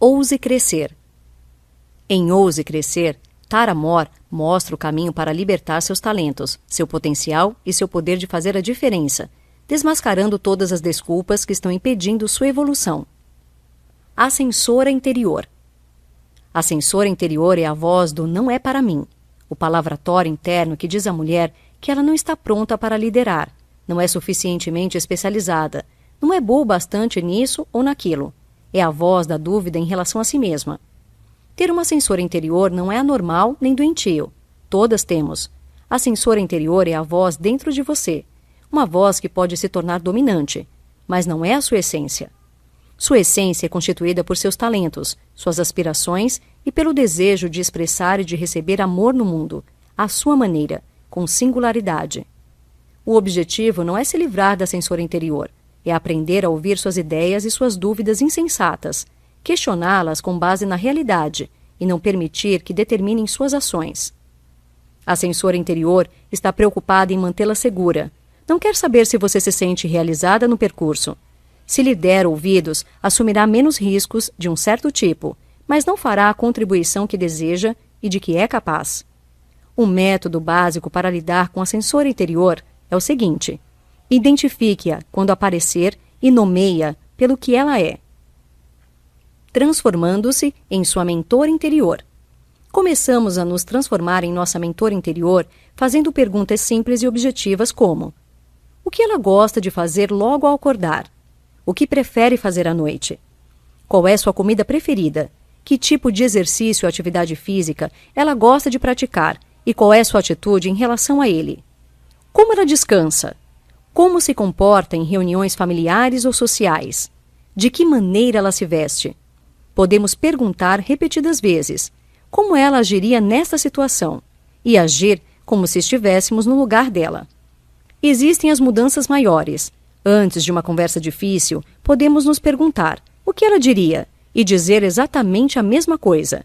Ouse crescer. Em Ouse crescer, Tara Mohr mostra o caminho para libertar seus talentos, seu potencial e seu poder de fazer a diferença, desmascarando todas as desculpas que estão impedindo sua evolução. A censora interior. A censora interior é a voz do não é para mim, o palavratório interno que diz à mulher que ela não está pronta para liderar, não é suficientemente especializada, não é boa o bastante nisso ou naquilo. É a voz da dúvida em relação a si mesma. Ter uma censora interior não é anormal nem doentio. Todas temos. A censora interior é a voz dentro de você, uma voz que pode se tornar dominante, mas não é a sua essência. Sua essência é constituída por seus talentos, suas aspirações e pelo desejo de expressar e de receber amor no mundo, à sua maneira, com singularidade. O objetivo não é se livrar da censora interior, é aprender a ouvir suas ideias e suas dúvidas insensatas, questioná-las com base na realidade e não permitir que determinem suas ações. A censora interior está preocupada em mantê-la segura. Não quer saber se você se sente realizada no percurso. Se lhe der ouvidos, assumirá menos riscos de um certo tipo, mas não fará a contribuição que deseja e de que é capaz. O método básico para lidar com a censora interior é o seguinte: identifique-a quando aparecer e nomeie-a pelo que ela é, transformando-se em sua mentora interior. Começamos a nos transformar em nossa mentora interior fazendo perguntas simples e objetivas como: o que ela gosta de fazer logo ao acordar? O que prefere fazer à noite? Qual é sua comida preferida? Que tipo de exercício ou atividade física ela gosta de praticar e qual é sua atitude em relação a ele? Como ela descansa? Como se comporta em reuniões familiares ou sociais? De que maneira ela se veste? Podemos perguntar repetidas vezes como ela agiria nesta situação e agir como se estivéssemos no lugar dela. Existem as mudanças maiores. Antes de uma conversa difícil, podemos nos perguntar o que ela diria e dizer exatamente a mesma coisa.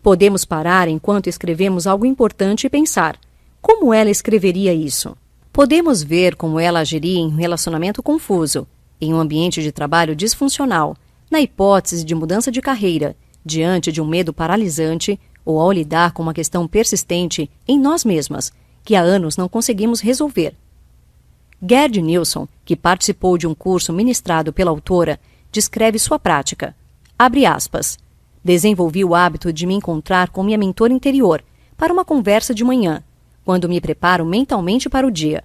Podemos parar enquanto escrevemos algo importante e pensar como ela escreveria isso. Podemos ver como ela agiria em um relacionamento confuso, em um ambiente de trabalho disfuncional, na hipótese de mudança de carreira, diante de um medo paralisante ou ao lidar com uma questão persistente em nós mesmas, que há anos não conseguimos resolver. Gerd Nilsson, que participou de um curso ministrado pela autora, descreve sua prática. Abre aspas. Desenvolvi o hábito de me encontrar com minha mentora interior para uma conversa de manhã, quando me preparo mentalmente para o dia.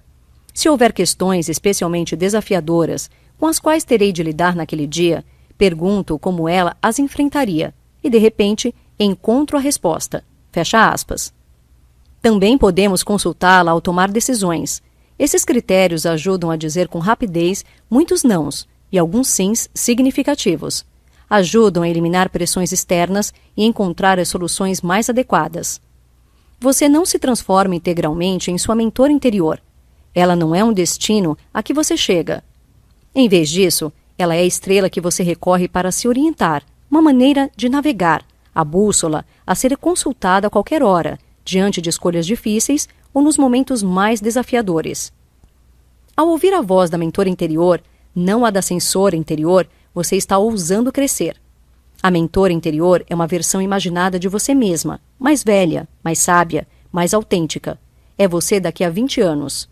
Se houver questões especialmente desafiadoras com as quais terei de lidar naquele dia, pergunto como ela as enfrentaria e, de repente, encontro a resposta. Fecha aspas. Também podemos consultá-la ao tomar decisões. Esses critérios ajudam a dizer com rapidez muitos nãos e alguns sims significativos. Ajudam a eliminar pressões externas e encontrar as soluções mais adequadas. Você não se transforma integralmente em sua mentora interior. Ela não é um destino a que você chega. Em vez disso, ela é a estrela que você recorre para se orientar, uma maneira de navegar, a bússola a ser consultada a qualquer hora, diante de escolhas difíceis ou nos momentos mais desafiadores. Ao ouvir a voz da mentora interior, não a da censora interior, você está ousando crescer. A mentora interior é uma versão imaginada de você mesma, mais velha, mais sábia, mais autêntica. É você daqui a 20 anos.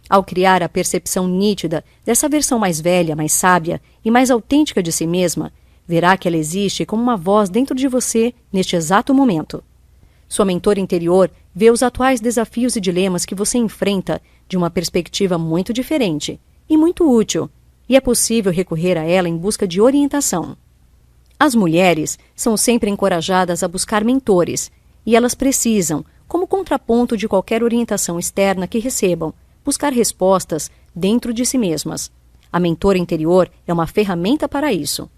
Ao criar a percepção nítida dessa versão mais velha, mais sábia e mais autêntica de si mesma, verá que ela existe como uma voz dentro de você neste exato momento. Sua mentora interior vê os atuais desafios e dilemas que você enfrenta de uma perspectiva muito diferente e muito útil, e é possível recorrer a ela em busca de orientação. As mulheres são sempre encorajadas a buscar mentores, e elas precisam, como contraponto de qualquer orientação externa que recebam, buscar respostas dentro de si mesmas. A mentora interior é uma ferramenta para isso.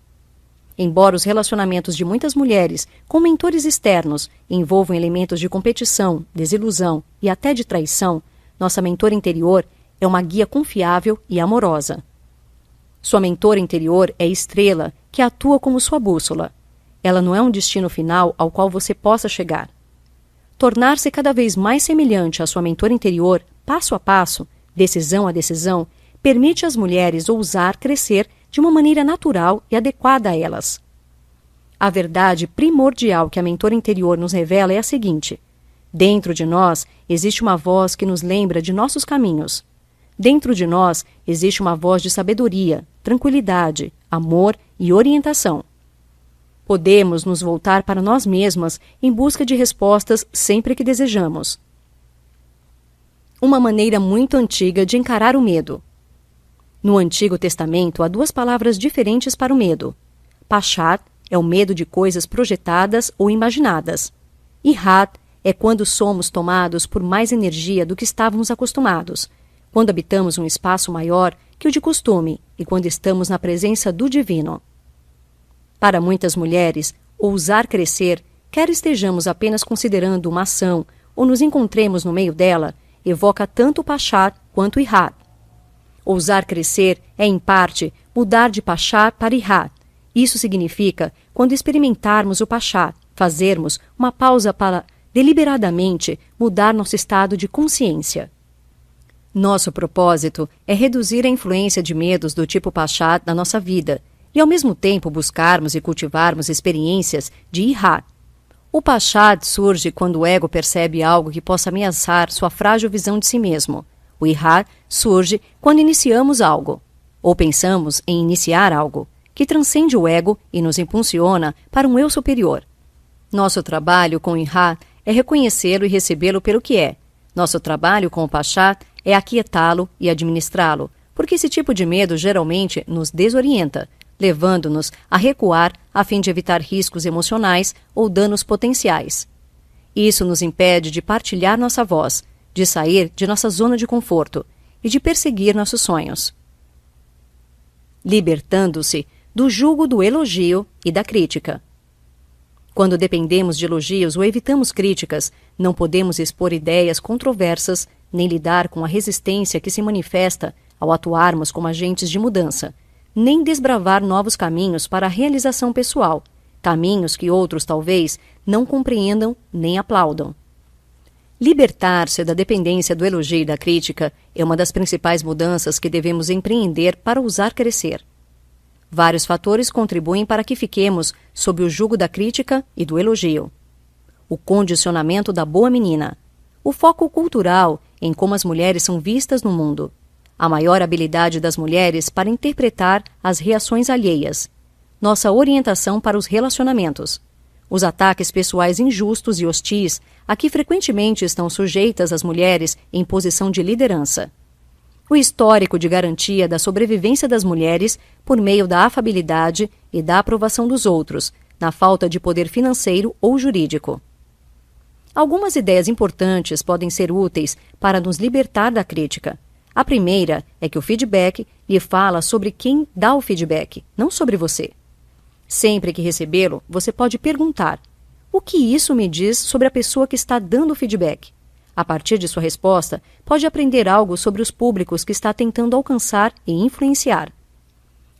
Embora os relacionamentos de muitas mulheres com mentores externos envolvam elementos de competição, desilusão e até de traição, nossa mentora interior é uma guia confiável e amorosa. Sua mentora interior é a estrela que atua como sua bússola. Ela não é um destino final ao qual você possa chegar. Tornar-se cada vez mais semelhante à sua mentora interior, passo a passo, decisão a decisão, permite às mulheres ousar crescer de uma maneira natural e adequada a elas. A verdade primordial que a mentora interior nos revela é a seguinte: dentro de nós existe uma voz que nos lembra de nossos caminhos. Dentro de nós existe uma voz de sabedoria, tranquilidade, amor e orientação. Podemos nos voltar para nós mesmas em busca de respostas sempre que desejamos. Uma maneira muito antiga de encarar o medo. No Antigo Testamento há duas palavras diferentes para o medo. Pachat é o medo de coisas projetadas ou imaginadas. E Hat é quando somos tomados por mais energia do que estávamos acostumados, quando habitamos um espaço maior que o de costume e quando estamos na presença do divino. Para muitas mulheres, ousar crescer, quer estejamos apenas considerando uma ação ou nos encontremos no meio dela, evoca tanto o Pachat quanto o Ihat. Ousar crescer é, em parte, mudar de Pachat para Ihat. Isso significa, quando experimentarmos o Pachat, fazermos uma pausa para, deliberadamente, mudar nosso estado de consciência. Nosso propósito é reduzir a influência de medos do tipo Pachat na nossa vida e, ao mesmo tempo, buscarmos e cultivarmos experiências de Ihat. O Pachat surge quando o ego percebe algo que possa ameaçar sua frágil visão de si mesmo. O Ihat surge quando iniciamos algo, ou pensamos em iniciar algo, que transcende o ego e nos impulsiona para um eu superior. Nosso trabalho com o Ihat é reconhecê-lo e recebê-lo pelo que é. Nosso trabalho com o Pachat é aquietá-lo e administrá-lo, porque esse tipo de medo geralmente nos desorienta, levando-nos a recuar a fim de evitar riscos emocionais ou danos potenciais. Isso nos impede de partilhar nossa voz, de sair de nossa zona de conforto e de perseguir nossos sonhos. Libertando-se do jugo do elogio e da crítica. Quando dependemos de elogios ou evitamos críticas, não podemos expor ideias controversas nem lidar com a resistência que se manifesta ao atuarmos como agentes de mudança, nem desbravar novos caminhos para a realização pessoal, caminhos que outros talvez não compreendam nem aplaudam. Libertar-se da dependência do elogio e da crítica é uma das principais mudanças que devemos empreender para ousar crescer. Vários fatores contribuem para que fiquemos sob o jugo da crítica e do elogio. O condicionamento da boa menina, o foco cultural em como as mulheres são vistas no mundo, a maior habilidade das mulheres para interpretar as reações alheias, nossa orientação para os relacionamentos, os ataques pessoais injustos e hostis a que frequentemente estão sujeitas as mulheres em posição de liderança, o histórico de garantia da sobrevivência das mulheres por meio da afabilidade e da aprovação dos outros, na falta de poder financeiro ou jurídico. Algumas ideias importantes podem ser úteis para nos libertar da crítica. A primeira é que o feedback lhe fala sobre quem dá o feedback, não sobre você. Sempre que recebê-lo, você pode perguntar: o que isso me diz sobre a pessoa que está dando o feedback? A partir de sua resposta, pode aprender algo sobre os públicos que está tentando alcançar e influenciar.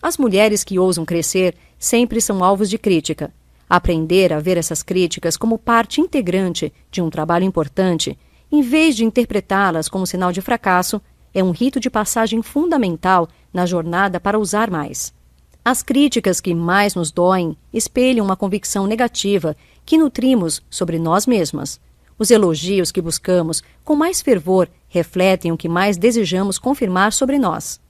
As mulheres que ousam crescer sempre são alvos de crítica. Aprender a ver essas críticas como parte integrante de um trabalho importante, em vez de interpretá-las como sinal de fracasso, é um rito de passagem fundamental na jornada para usar mais. As críticas que mais nos doem espelham uma convicção negativa que nutrimos sobre nós mesmas. Os elogios que buscamos com mais fervor refletem o que mais desejamos confirmar sobre nós.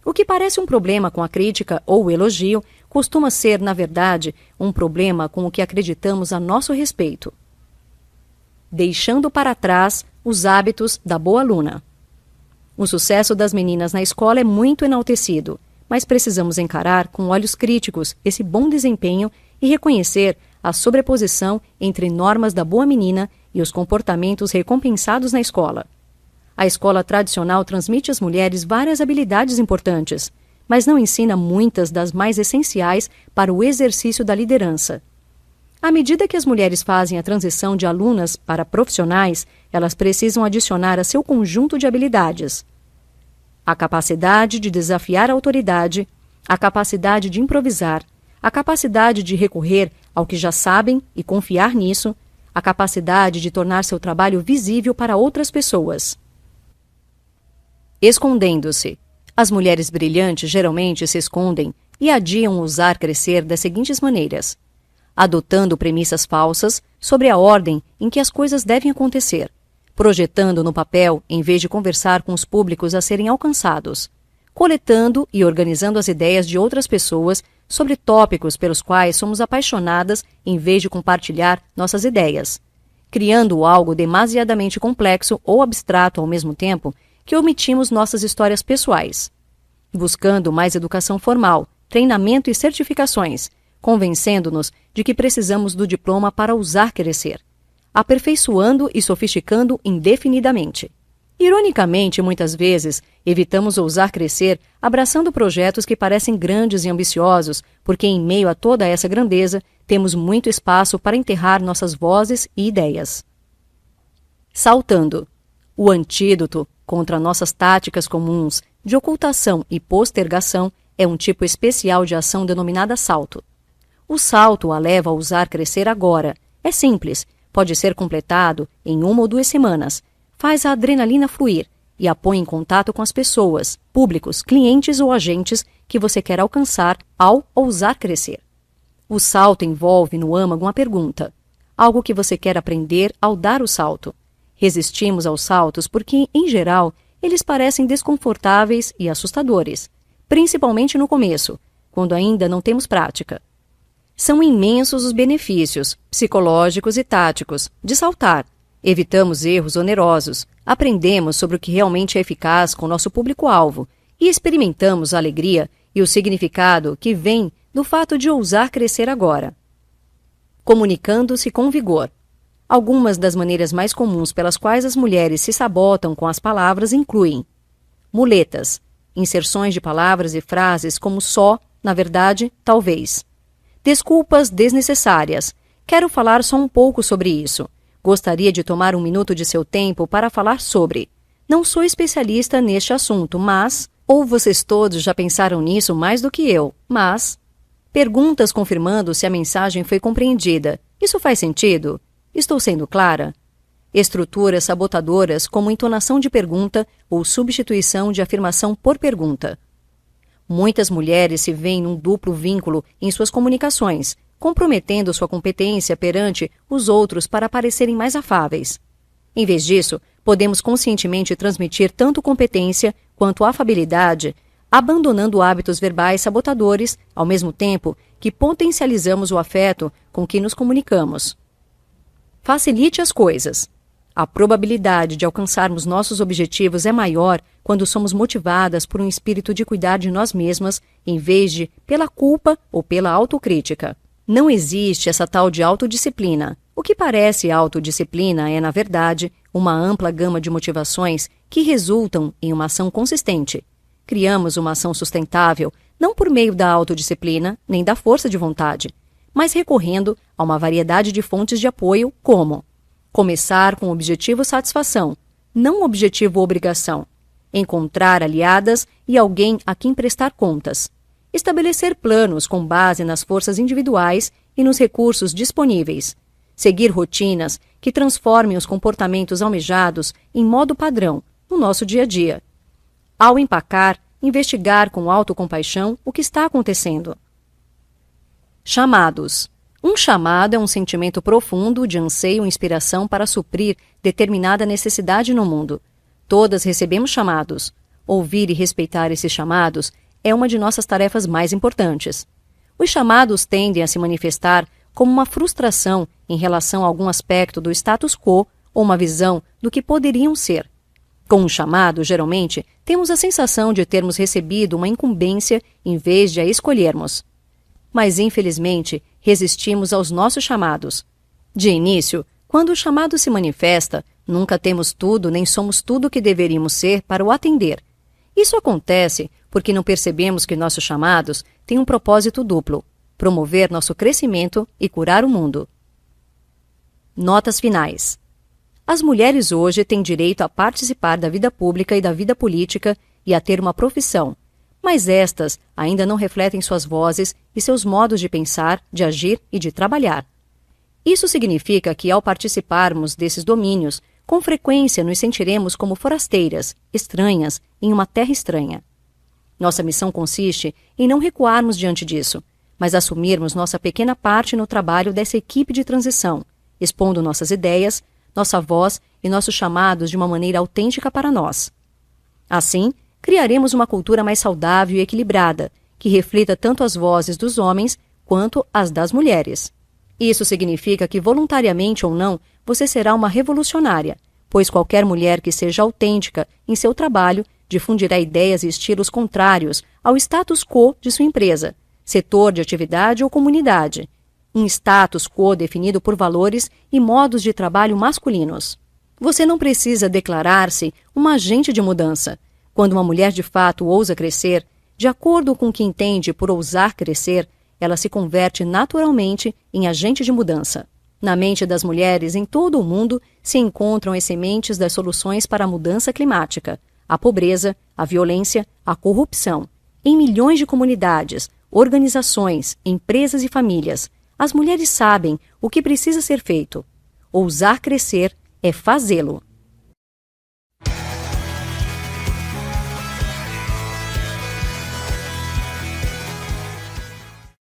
O que parece um problema com a crítica ou o elogio costuma ser, na verdade, um problema com o que acreditamos a nosso respeito. Deixando para trás os hábitos da boa aluna. O sucesso das meninas na escola é muito enaltecido, mas precisamos encarar com olhos críticos esse bom desempenho e reconhecer a sobreposição entre normas da boa menina e os comportamentos recompensados na escola. A escola tradicional transmite às mulheres várias habilidades importantes, mas não ensina muitas das mais essenciais para o exercício da liderança. À medida que as mulheres fazem a transição de alunas para profissionais, elas precisam adicionar a seu conjunto de habilidades a capacidade de desafiar a autoridade, a capacidade de improvisar, a capacidade de recorrer ao que já sabem e confiar nisso, a capacidade de tornar seu trabalho visível para outras pessoas. Escondendo-se. As mulheres brilhantes geralmente se escondem e adiam ousar crescer das seguintes maneiras. adotando premissas falsas sobre a ordem em que as coisas devem acontecer, projetando no papel em vez de conversar com os públicos a serem alcançados, coletando e organizando as ideias de outras pessoas sobre tópicos pelos quais somos apaixonadas em vez de compartilhar nossas ideias, criando algo demasiadamente complexo ou abstrato ao mesmo tempo que omitimos nossas histórias pessoais, buscando mais educação formal, treinamento e certificações, convencendo-nos de que precisamos do diploma para ousar crescer, aperfeiçoando e sofisticando indefinidamente. Ironicamente, muitas vezes, evitamos ousar crescer abraçando projetos que parecem grandes e ambiciosos, porque em meio a toda essa grandeza, temos muito espaço para enterrar nossas vozes e ideias. Saltando. O antídoto contra nossas táticas comuns de ocultação e postergação é um tipo especial de ação denominada salto. O salto a leva a ousar crescer agora. É simples, pode ser completado em 1 ou 2 semanas. Faz a adrenalina fluir e a põe em contato com as pessoas, públicos, clientes ou agentes que você quer alcançar ao ousar crescer. O salto envolve no âmago uma pergunta, algo que você quer aprender ao dar o salto. Resistimos aos saltos porque, em geral, eles parecem desconfortáveis e assustadores, principalmente no começo, quando ainda não temos prática. São imensos os benefícios, psicológicos e táticos, de saltar. Evitamos erros onerosos, aprendemos sobre o que realmente é eficaz com nosso público-alvo e experimentamos a alegria e o significado que vem do fato de ousar crescer agora. Comunicando-se com vigor. Algumas das maneiras mais comuns pelas quais as mulheres se sabotam com as palavras incluem muletas, inserções de palavras e frases como só, na verdade, talvez. Desculpas desnecessárias. Quero falar só um pouco sobre isso. Gostaria de tomar 1 minuto de seu tempo para falar sobre. Não sou especialista neste assunto, mas... Ou vocês todos já pensaram nisso mais do que eu, mas... Perguntas confirmando se a mensagem foi compreendida. Isso faz sentido? Estou sendo clara? Estruturas sabotadoras como entonação de pergunta ou substituição de afirmação por pergunta. Muitas mulheres se veem num duplo vínculo em suas comunicações, comprometendo sua competência perante os outros para parecerem mais afáveis. Em vez disso, podemos conscientemente transmitir tanto competência quanto afabilidade, abandonando hábitos verbais sabotadores, ao mesmo tempo que potencializamos o afeto com que nos comunicamos. Facilite as coisas. A probabilidade de alcançarmos nossos objetivos é maior quando somos motivadas por um espírito de cuidar de nós mesmas, em vez de pela culpa ou pela autocrítica. Não existe essa tal de autodisciplina. O que parece autodisciplina é, na verdade, uma ampla gama de motivações que resultam em uma ação consistente. Criamos uma ação sustentável não por meio da autodisciplina nem da força de vontade, mas recorrendo a uma variedade de fontes de apoio como começar com o objetivo satisfação, não o objetivo obrigação, encontrar aliadas e alguém a quem prestar contas, estabelecer planos com base nas forças individuais e nos recursos disponíveis, seguir rotinas que transformem os comportamentos almejados em modo padrão no nosso dia a dia. Ao empacar, investigar com autocompaixão o que está acontecendo. Chamados. Um chamado é um sentimento profundo de anseio ou inspiração para suprir determinada necessidade no mundo. Todas recebemos chamados. Ouvir e respeitar esses chamados é uma de nossas tarefas mais importantes. Os chamados tendem a se manifestar como uma frustração em relação a algum aspecto do status quo ou uma visão do que poderiam ser. Com um chamado, geralmente, temos a sensação de termos recebido uma incumbência em vez de a escolhermos. Mas, infelizmente, resistimos aos nossos chamados. De início, quando o chamado se manifesta, nunca temos tudo nem somos tudo o que deveríamos ser para o atender. Isso acontece porque não percebemos que nossos chamados têm um propósito duplo: promover nosso crescimento e curar o mundo. Notas finais. As mulheres hoje têm direito a participar da vida pública e da vida política e a ter uma profissão, mas estas ainda não refletem suas vozes e seus modos de pensar, de agir e de trabalhar. Isso significa que, ao participarmos desses domínios, com frequência nos sentiremos como forasteiras, estranhas, em uma terra estranha. Nossa missão consiste em não recuarmos diante disso, mas assumirmos nossa pequena parte no trabalho dessa equipe de transição, expondo nossas ideias, nossa voz e nossos chamados de uma maneira autêntica para nós. Assim, criaremos uma cultura mais saudável e equilibrada, que reflita tanto as vozes dos homens quanto as das mulheres. Isso significa que, voluntariamente ou não, você será uma revolucionária, pois qualquer mulher que seja autêntica em seu trabalho difundirá ideias e estilos contrários ao status quo de sua empresa, setor de atividade ou comunidade, um status quo definido por valores e modos de trabalho masculinos. Você não precisa declarar-se uma agente de mudança. Quando uma mulher de fato ousa crescer, de acordo com o que entende por ousar crescer, ela se converte naturalmente em agente de mudança. Na mente das mulheres em todo o mundo se encontram as sementes das soluções para a mudança climática, a pobreza, a violência, a corrupção. Em milhões de comunidades, organizações, empresas e famílias, as mulheres sabem o que precisa ser feito. Ousar crescer é fazê-lo.